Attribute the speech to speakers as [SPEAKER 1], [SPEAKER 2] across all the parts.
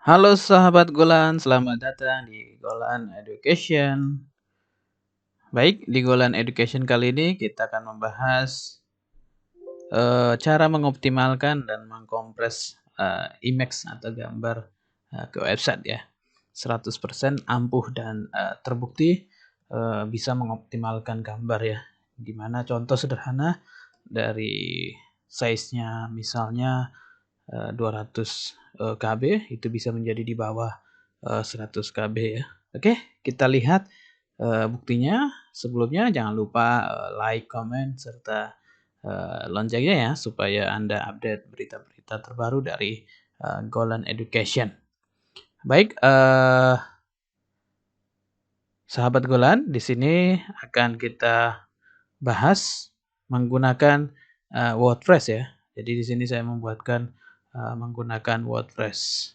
[SPEAKER 1] Halo sahabat Golan, selamat datang di Golan Education. Baik, di Golan Education kali ini kita akan membahas cara mengoptimalkan dan mengkompres image atau gambar ke website ya. 100% ampuh dan terbukti bisa mengoptimalkan gambar ya. Dimana contoh sederhana dari size-nya misalnya 200 KB itu bisa menjadi di bawah 100 KB ya. Oke, kita lihat buktinya. Sebelumnya jangan lupa like, comment, serta loncengnya ya supaya Anda update berita-berita terbaru dari Golan Education. Baik, sahabat Golan, di sini akan kita bahas menggunakan WordPress ya. Jadi di sini saya membuatkan menggunakan WordPress.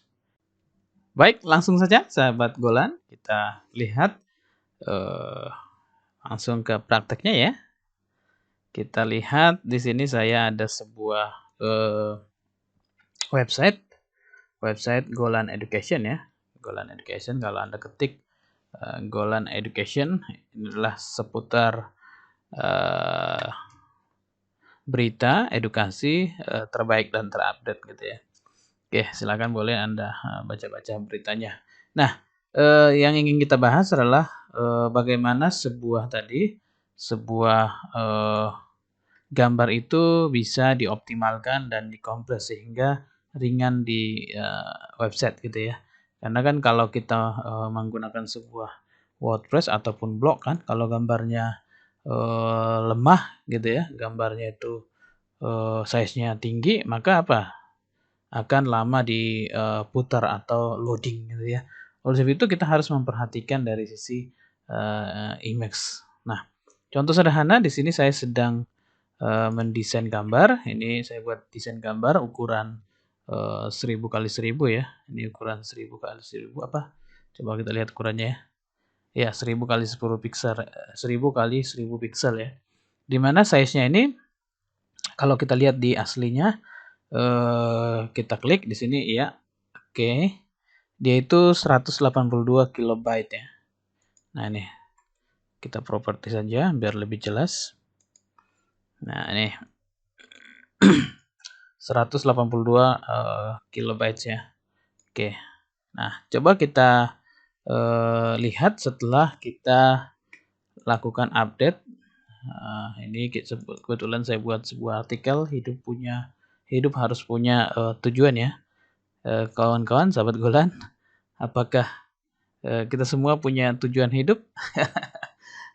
[SPEAKER 1] Baik, langsung saja sahabat Golan, kita lihat langsung ke prakteknya ya. Kita lihat di sini saya ada sebuah website Golan Education ya. Golan Education, kalau Anda ketik Golan Education, ini adalah seputar berita edukasi terbaik dan terupdate gitu ya. Oke, silakan boleh Anda baca-baca beritanya. Nah, yang ingin kita bahas adalah bagaimana sebuah gambar itu bisa dioptimalkan dan dikompres sehingga ringan di website gitu ya. Karena kan kalau kita menggunakan sebuah WordPress ataupun blog kan, kalau gambarnya lemah gitu ya, gambarnya itu size-nya tinggi, maka apa? Akan lama diputar atau loading gitu ya. Oleh sebab itu kita harus memperhatikan dari sisi image. Nah, contoh sederhana di sini saya sedang mendesain gambar. Ini saya buat desain gambar ukuran 1000 kali 1000 ya. Ini ukuran 1000 kali 1000 apa? Coba kita lihat ukurannya ya. Ya, 1000 kali 10 pixel, 1000 kali 1000 pixel ya. Dimana size-nya ini kalau kita lihat di aslinya, kita klik di sini ya. Oke. Dia itu 182 kilobyte ya. Nah, ini kita properti saja biar lebih jelas. Nah, ini 182 kilobyte ya. Oke. Nah, coba kita lihat setelah kita lakukan update. Ini kebetulan saya buat sebuah artikel, hidup harus punya tujuan ya. Kawan-kawan, sahabat Golan, apakah kita semua punya tujuan hidup?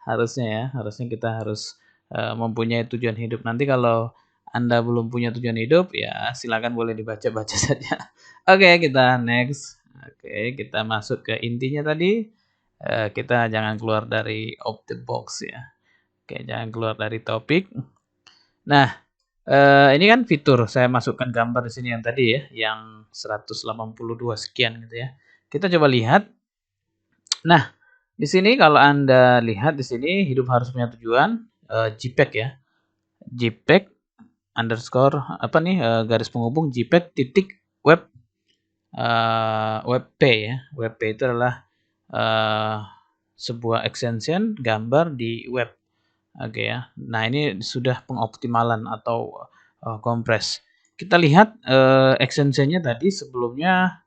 [SPEAKER 1] Harusnya ya, harusnya kita harus mempunyai tujuan hidup. Nanti kalau Anda belum punya tujuan hidup, ya silakan boleh dibaca-baca saja. Oke, kita next. Oke, kita masuk ke intinya tadi. Kita jangan keluar dari of the box ya. Oke, jangan keluar dari topik. Nah, ini kan fitur saya masukkan gambar di sini yang tadi ya, yang 182 sekian gitu ya. Kita coba lihat. Nah, di sini kalau Anda lihat di sini hidup harus punya tujuan, JPEG ya. JPEG underscore apa nih garis penghubung JPEG titik web WebP ya. WebP itu adalah sebuah extension gambar di web. Oke ya. Nah, ini sudah pengoptimalan atau kompres. Kita lihat extensionnya tadi sebelumnya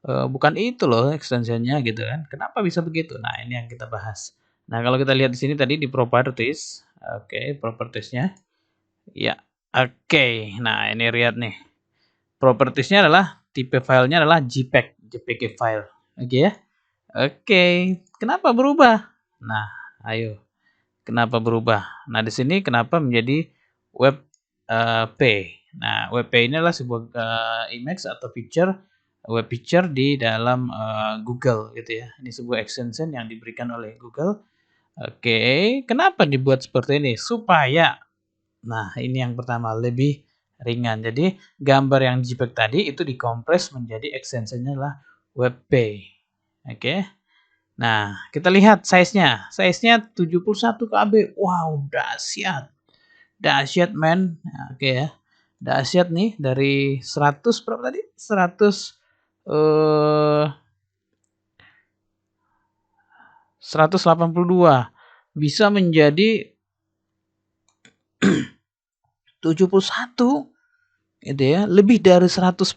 [SPEAKER 1] bukan itu loh extensionnya gitu kan. Kenapa bisa begitu? Nah, ini yang kita bahas. Nah, kalau kita lihat di sini tadi di properties. Oke, propertiesnya. Ya, oke. Nah, ini lihat nih. Propertiesnya adalah tipe filenya adalah JPEG, JPG file. Oke ya. Oke, kenapa berubah? Nah, ayo. Kenapa berubah? Nah, di sini kenapa menjadi WebP? Nah, WebP ini adalah sebuah image atau feature web feature di dalam Google gitu ya. Ini sebuah extension yang diberikan oleh Google. Oke, kenapa dibuat seperti ini? Supaya, nah ini yang pertama, lebih ringan. Jadi gambar yang JPEG tadi itu dikompres menjadi extensionnya adalah WebP. Oke. Nah, kita lihat size-nya. Size-nya 71 KB. Wow, dahsyat. Dahsyat, men. Oke ya. Dahsyat nih dari 100 berapa tadi? 100 eh 182 bisa menjadi 71 gitu ya, lebih dari 100%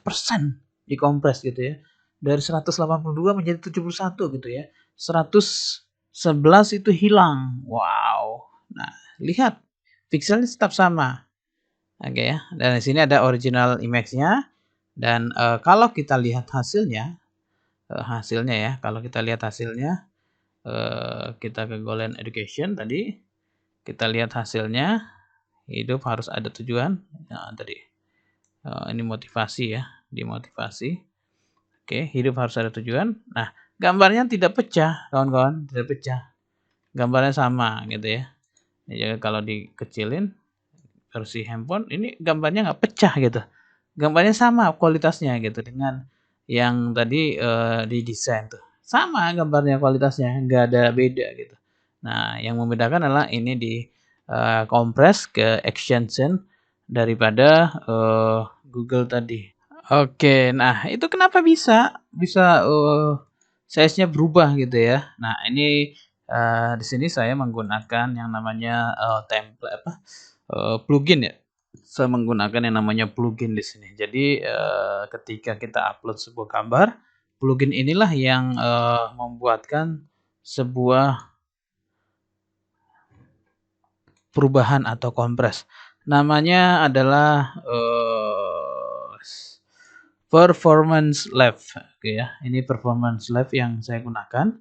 [SPEAKER 1] dikompres gitu ya. Dari 182 menjadi 71 gitu ya. 111 itu hilang. Wow. Nah, lihat pixelnya tetap sama. Oke ya. Dan di sini ada original image-nya dan kalau kita lihat hasilnya, ya, kalau kita lihat hasilnya, kita ke Golden Education tadi, kita lihat hasilnya, hidup harus ada tujuan. Nah, tadi ini motivasi ya, dimotivasi. Oke, hidup harus ada tujuan. Nah, gambarnya tidak pecah, kawan-kawan, tidak pecah. Gambarnya sama gitu ya. Jadi kalau dikecilin versi handphone, ini gambarnya nggak pecah gitu. Gambarnya sama kualitasnya gitu dengan yang tadi didesain tuh. Sama gambarnya kualitasnya, nggak ada beda gitu. Nah, yang membedakan adalah ini di kompres ke extension daripada Google tadi. Oke, nah itu kenapa bisa size-nya berubah gitu ya. Nah, ini di sini saya menggunakan yang namanya template apa plugin ya. Saya menggunakan yang namanya plugin di sini. Jadi ketika kita upload sebuah gambar, plugin inilah yang membuatkan sebuah perubahan atau kompres. Namanya adalah Performance Lab. Oke ya, ini Performance Lab yang saya gunakan.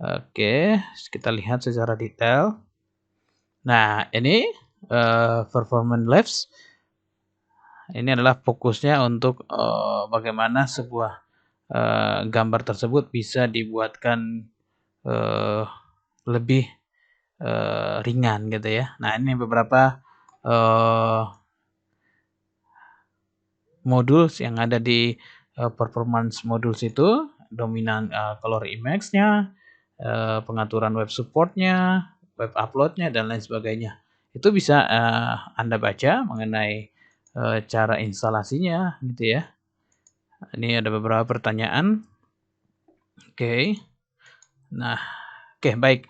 [SPEAKER 1] Oke, kita lihat secara detail. Nah, ini Performance Labs. Ini adalah fokusnya untuk bagaimana sebuah gambar tersebut bisa dibuatkan lebih ringan gitu ya. Nah, ini beberapa modules yang ada di performance modules itu, dominan color image-nya, pengaturan web support-nya, web upload-nya, dan lain sebagainya. Itu bisa Anda baca mengenai cara instalasinya gitu ya. Ini ada beberapa pertanyaan. Oke. Nah, oke, baik.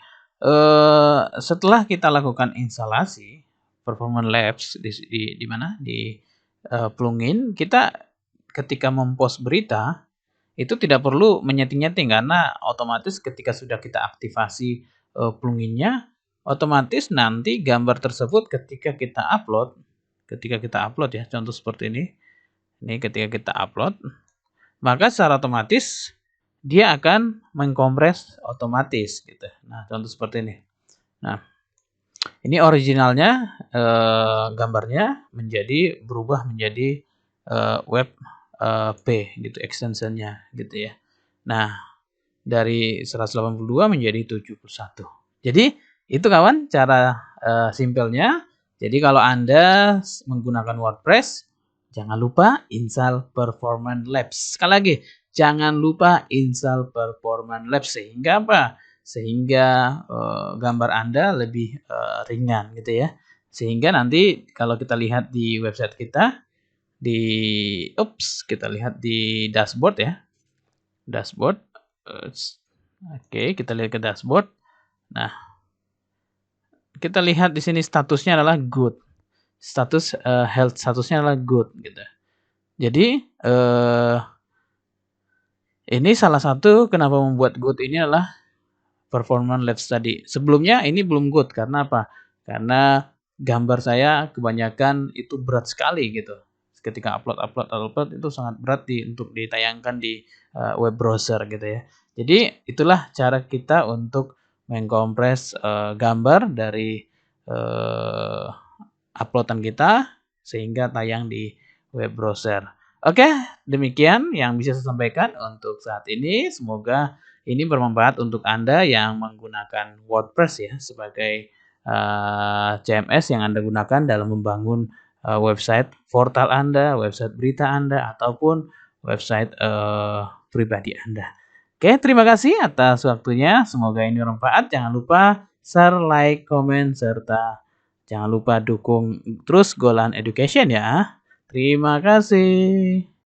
[SPEAKER 1] Setelah kita lakukan instalasi Performance Labs di mana? Di plugin, kita ketika mempost berita itu tidak perlu menyeting-nyeting karena otomatis ketika sudah kita aktifasi pluginnya, otomatis nanti gambar tersebut ketika kita upload ya, contoh seperti ini. Ini ketika kita upload, maka secara otomatis dia akan mengkompres otomatis gitu. Nah, contoh seperti ini. Nah, ini originalnya gambarnya berubah menjadi web P gitu extensionnya gitu ya. Nah, dari 182 menjadi 71. Jadi itu kawan cara simpelnya. Jadi kalau Anda menggunakan WordPress, jangan lupa install Performance Labs. Sekali lagi, jangan lupa install Performance Labs sehingga apa? Sehingga gambar Anda lebih ringan gitu ya. Sehingga nanti kalau kita lihat di website kita, kita lihat di dashboard ya. Dashboard. Oke, kita lihat ke dashboard. Nah, kita lihat di sini statusnya adalah good. Status health statusnya adalah good gitu. Jadi ini salah satu kenapa membuat good ini adalah Performance Labs tadi. Sebelumnya ini belum good karena apa? Karena gambar saya kebanyakan itu berat sekali gitu. Ketika upload itu sangat berat untuk ditayangkan di web browser gitu ya. Jadi itulah cara kita untuk mengkompres gambar dari uploadan kita sehingga tayang di web browser. Oke, demikian yang bisa saya sampaikan untuk saat ini. Semoga ini bermanfaat untuk Anda yang menggunakan WordPress ya sebagai CMS yang Anda gunakan dalam membangun website portal Anda, website berita Anda, ataupun website pribadi Anda. Oke, terima kasih atas waktunya. Semoga ini bermanfaat. Jangan lupa share, like, komen, serta jangan lupa dukung terus Golan Education ya. Terima kasih.